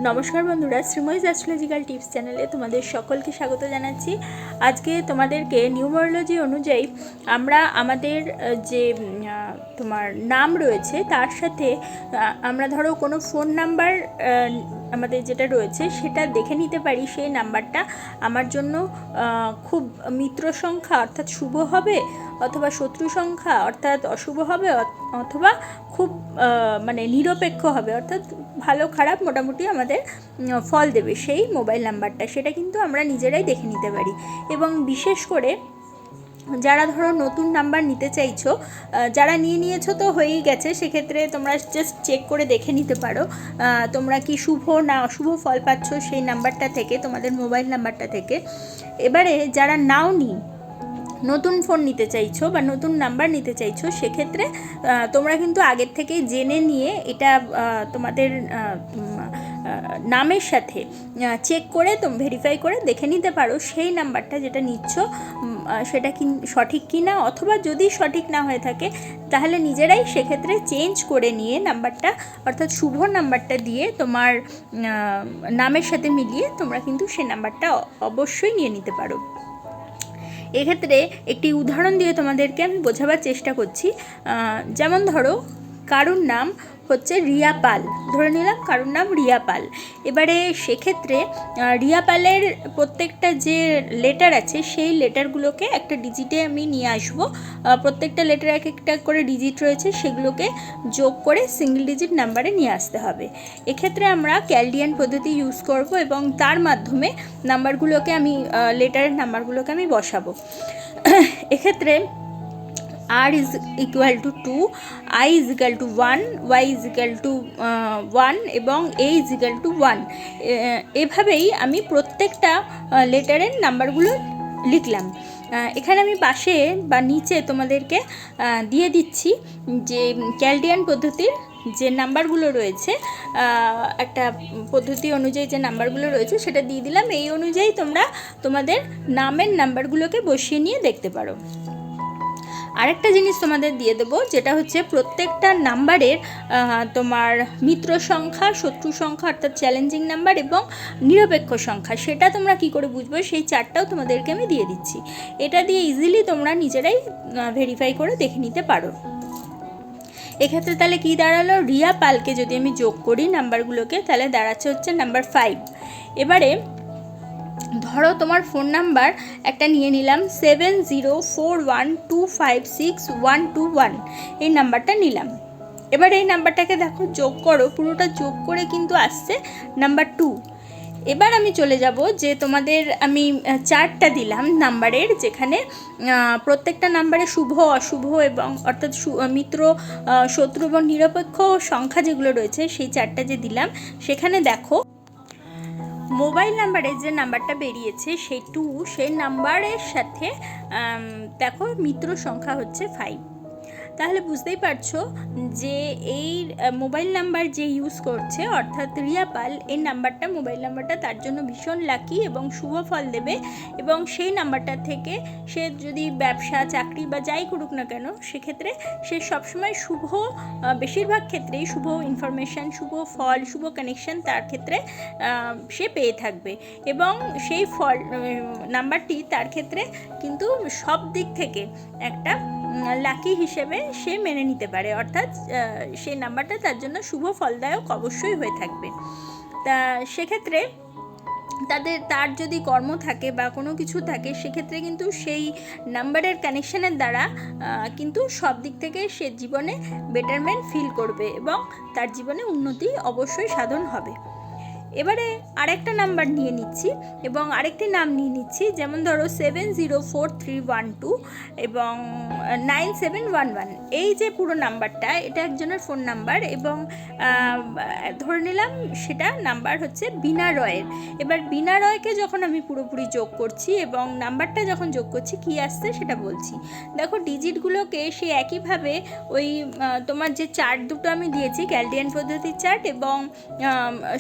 নমস্কার বন্ধুরা, শ্রীময়ীজ astrological tips চ্যানেলে তোমাদের সকলকে স্বাগত জানাচ্ছি। আজকে তোমাদেরকে নিউমারোলজি অনুযায়ী আমরা আমাদের যে তোমার নাম রয়েছে তার সাথে আমরা ধরো কোনো ফোন নাম্বার আমাদের যেটা রয়েছে সেটা দেখে নিতে পারি সেই নাম্বারটা আমার জন্য খুব মিত্র সংখ্যা অর্থাৎ শুভ হবে, অথবা শত্রু সংখ্যা অর্থাৎ অশুভ হবে, অথবা খুব মানে নিরপেক্ষ হবে অর্থাৎ ভালো খারাপ মোটামুটি আমাদের ফল দেবে সেই মোবাইল নাম্বারটা। সেটা কিন্তু আমরা নিজেরাই দেখে নিতে পারি। এবং বিশেষ করে যারা ধরো নতুন নাম্বার নিতে চাইছো, যারা নিয়েছো তো হয়েই গেছে, সেক্ষেত্রে তোমরা জাস্ট চেক করে দেখে নিতে পারো তোমরা কি শুভ না অশুভ ফল পাচ্ছ সেই নাম্বারটা থেকে, তোমাদের মোবাইল নাম্বারটা থেকে। এবারে যারা নাওনি, নতুন ফোন নিতে চাইছো বা নতুন নাম্বার নিতে চাইছো, সেক্ষেত্রে তোমরা কিন্তু আগের থেকেই জেনে নিয়ে এটা তোমাদের নামের সাথে চেক করে ভেরিফাই করে দেখে নিতে পারো সেই নাম্বারটা যেটা নিচ্ছ সেটা কি সঠিক কি না, অথবা যদি সঠিক না হয়ে থাকে তাহলে নিজেরাই সেক্ষেত্রে চেঞ্জ করে নিয়ে নাম্বারটা অর্থাৎ শুভ নাম্বারটা দিয়ে তোমার নামের সাথে মিলিয়ে তোমরা কিন্তু সেই নাম্বারটা অবশ্যই নিয়ে নিতে পারো। এক্ষেত্রে একটি উদাহরণ দিয়ে তোমাদেরকে আমি বোঝাবার চেষ্টা করছি। যেমন ধরো কারুর নাম হচ্ছে রিয়া পাল, ধরে নিলাম কারুর নাম রিয়া পাল। এবারে সেক্ষেত্রে রিয়া পালের প্রত্যেকটা যে লেটার আছে সেই লেটারগুলোকে একটা ডিজিটে আমি নিয়ে আসবো। প্রত্যেকটা লেটার এক একটা করে ডিজিট রয়েছে, সেগুলোকে যোগ করে সিঙ্গেল ডিজিট নাম্বারে নিয়ে আসতে হবে। এক্ষেত্রে আমরা ক্যালডিয়ান পদ্ধতি ইউজ করব এবং তার মাধ্যমে নাম্বারগুলোকে আমি লেটারের নাম্বারগুলোকে আমি বসাবো। এক্ষেত্রে R is equal to 2, I is equal to 1, Y is equal to 1 এবং A is equal to 1। এভাবেই আমি প্রত্যেকটা লেটারের নাম্বারগুলো লিখলাম। এখানে আমি পাশে বা নিচে তোমাদেরকে দিয়ে দিচ্ছি যে ক্যালডিয়ান পদ্ধতির যে নাম্বারগুলো রয়েছে, একটা পদ্ধতি অনুযায়ী যে নাম্বারগুলো রয়েছে সেটা দিয়ে দিলাম। এই অনুযায়ী তোমরা তোমাদের নামের নাম্বারগুলোকে বসিয়ে নিয়ে দেখতে পারো। আরেকটা জিনিস তোমাদের দিয়ে দেবো, যেটা হচ্ছে প্রত্যেকটা নাম্বারের তোমার মিত্র সংখ্যা, শত্রু সংখ্যা অর্থাৎ চ্যালেঞ্জিং নাম্বার এবং নিরপেক্ষ সংখ্যা, সেটা তোমরা কি করে বুঝবে সেই চার্টটাও তোমাদেরকে আমি দিয়ে দিচ্ছি। এটা দিয়ে ইজিলি তোমরা নিজেরাই ভেরিফাই করে দেখে নিতে পারো। এক্ষেত্রে তাহলে কি দাঁড়ালো, রিয়া পালকে যদি আমি যোগ করি নাম্বারগুলোকে তাহলে দাঁড়াচ্ছে হচ্ছে নাম্বার 5। এবারে ধরো তোমার ফোন নাম্বার একটা নিয়ে নিলাম 7041256121, এই নাম্বারটা নিলাম। এবার এই নাম্বারটাকে দেখো যোগ করো, পুরোটা যোগ করে কিন্তু আসছে নাম্বার 2। এবার আমি চলে যাব যে তোমাদের আমি চার্টটা দিলাম নাম্বারের, যেখানে প্রত্যেকটা নাম্বারে শুভ অশুভ এবং অর্থাৎ মিত্র শত্রু এবং নিরপেক্ষ সংখ্যা যেগুলো রয়েছে সেই চার্টটা যে দিলাম, সেখানে দেখো মোবাইল নাম্বারে যে নাম্বারটা বেরিয়েছে সেই 2, সেই নাম্বারের সাথে দেখো মিত্র সংখ্যা হচ্ছে 5। তাহলে বুঝতেই পারছো যে এই মোবাইল নাম্বার যে ইউজ করছে অর্থাৎ রিয়া পাল, এই নাম্বারটা মোবাইল নাম্বারটা তার জন্য ভীষণ লাকি এবং শুভ ফল দেবে। এবং সেই নাম্বারটা থেকে সে যদি ব্যবসা চাকরি বা যাই করুক না কেন, সেক্ষেত্রে সে সবসময় শুভ, বেশিরভাগ ক্ষেত্রেই শুভ ইনফরমেশান, শুভ ফল, শুভ কানেকশান তার ক্ষেত্রে সে পেয়ে থাকবে। এবং সেই ফল নাম্বারটি তার ক্ষেত্রে কিন্তু সব দিক থেকে একটা লাকি হিসেবে সে মেনে নিতে পারে, অর্থাৎ সেই নাম্বারটা তার জন্য শুভ ফলদায়ক অবশ্যই হয়ে থাকবে। তা সেক্ষেত্রে তার যদি কর্ম থাকে বা কোনো কিছু থাকে, সেক্ষেত্রে কিন্তু সেই নাম্বারের কানেকশানের দ্বারা কিন্তু সব দিক থেকে সে জীবনে বেটারমেন্ট ফিল করবে এবং তার জীবনে উন্নতি অবশ্যই সাধন হবে। এবারে আরেকটা নাম্বার নিয়ে নিচ্ছি এবং আরেকটি নাম নিয়ে নিচ্ছি, যেমন ধরো 704312 এবং 9711, এই যে পুরো নাম্বারটা এটা একজনের ফোন নাম্বার এবং ধরে নিলাম সেটা নাম্বার হচ্ছে বিনা রয়ের। এবার বিনা রয়কে যখন আমি পুরোপুরি যোগ করছি এবং নাম্বারটা যখন যোগ করছি কী আসছে সেটা বলছি। দেখো ডিজিটগুলোকে সে একইভাবে ওই তোমার যে চার্ট দুটো আমি দিয়েছি ক্যালডিয়ান পদ্ধতির চার্ট এবং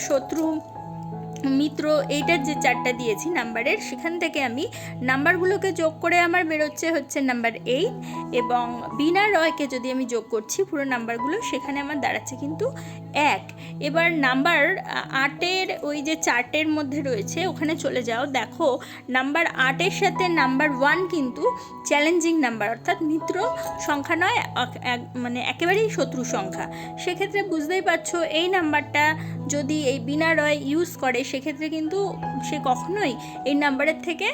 শত্রু মিত্র এইটার যে চারটা দিয়েছি নাম্বারের, সেখান থেকে আমি নাম্বারগুলোকে যোগ করে আমার বেরোচ্ছে হচ্ছে নাম্বার 8 এবং বিনা রয়কে যদি আমি যোগ করছি পুরো নাম্বারগুলো, সেখানে আমার দাঁড়াচ্ছে কিন্তু 1। এবার নাম্বার 8-এর ওই যে চার্টের মধ্যে রয়েছে ওখানে চলে যাও, দেখো নাম্বার 8-এর সাথে নাম্বার 1 কিন্তু চ্যালেঞ্জিং নাম্বার, অর্থাৎ মিত্র সংখ্যা নয়, মানে একেবারেই শত্রু সংখ্যা। সেক্ষেত্রে বুঝতেই পারছো এই নাম্বারটা যদি এই বীণা রয় ইউজ করে সেক্ষেত্রে কিন্তু সে কখনোই এই নাম্বারের থেকে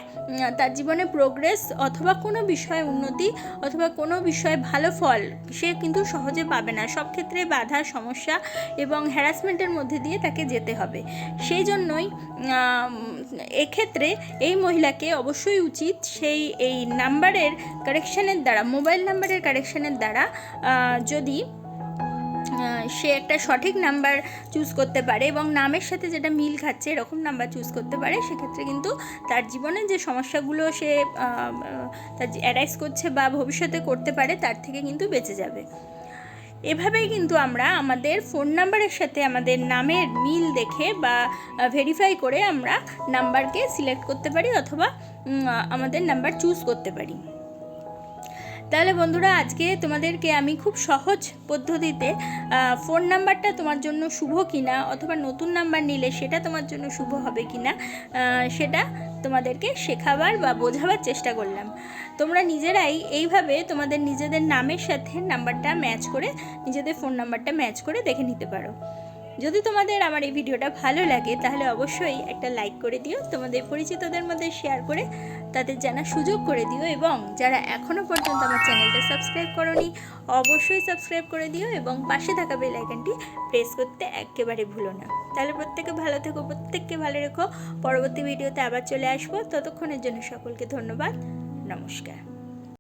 তার জীবনে প্রোগ্রেস অথবা কোনো বিষয়ে উন্নতি অথবা কোনো বিষয়ে ভালো ফল সে কিন্তু সহজে পাবে না। সব ক্ষেত্রে বাধা, সমস্যা এবং হ্যারাসমেন্টের মধ্যে দিয়ে তাকে যেতে হবে। সেই জন্যই এক্ষেত্রে এই মহিলাকে অবশ্যই উচিত এই নাম্বারের কারেকশানের দ্বারা, মোবাইল নাম্বারের কারেকশানের দ্বারা যদি সে একটা সঠিক নাম্বার চুজ করতে পারে এবং নামের সাথে যেটা মিল খাচ্ছে এরকম নাম্বার চুজ করতে পারে, সেক্ষেত্রে কিন্তু তার জীবনে যে সমস্যাগুলো সে তার অ্যারাইজ করছে বা ভবিষ্যতে করতে পারে তার থেকে কিন্তু বেঁচে যাবে। এভাবেই কিন্তু আমরা আমাদের ফোন নাম্বারের সাথে আমাদের নামের মিল দেখে বা ভেরিফাই করে আমরা নাম্বারকে সিলেক্ট করতে পারি অথবা আমাদের নাম্বার চুজ করতে পারি। তাহলে বন্ধুরা, আজকে তোমাদেরকে আমি খুব সহজ পদ্ধতিতে ফোন নাম্বারটা তোমার জন্য শুভ কিনা অথবা নতুন নাম্বার নিলে সেটা তোমার জন্য শুভ হবে কিনা সেটা তোমাদেরকে শেখাবার বা বোঝাবার চেষ্টা করলাম। তোমরা নিজেরাই এইভাবে তোমাদের নিজেদের নামের সাথে নাম্বারটা ম্যাচ করে, নিজেদের ফোন নাম্বারটা ম্যাচ করে দেখে নিতে পারো। যদি তোমাদের আমার এই ভিডিওটা ভালো লাগে তাহলে অবশ্যই একটা লাইক করে দিও, তোমাদের পরিচিতদের মধ্যে শেয়ার করে তাদের জানার সুযোগ করে দিও, এবং যারা এখনও পর্যন্ত আমার চ্যানেলটা সাবস্ক্রাইব করোনি অবশ্যই সাবস্ক্রাইব করে দিও এবং পাশে থাকা বেল আইকনটি প্রেস করতে একেবারে ভুলো না। তাহলে প্রত্যেকে ভালো থেকো, প্রত্যেককে ভালো রেখো। পরবর্তী ভিডিওতে আবার চলে আসবো, ততক্ষণের জন্য সকলকে ধন্যবাদ, নমস্কার।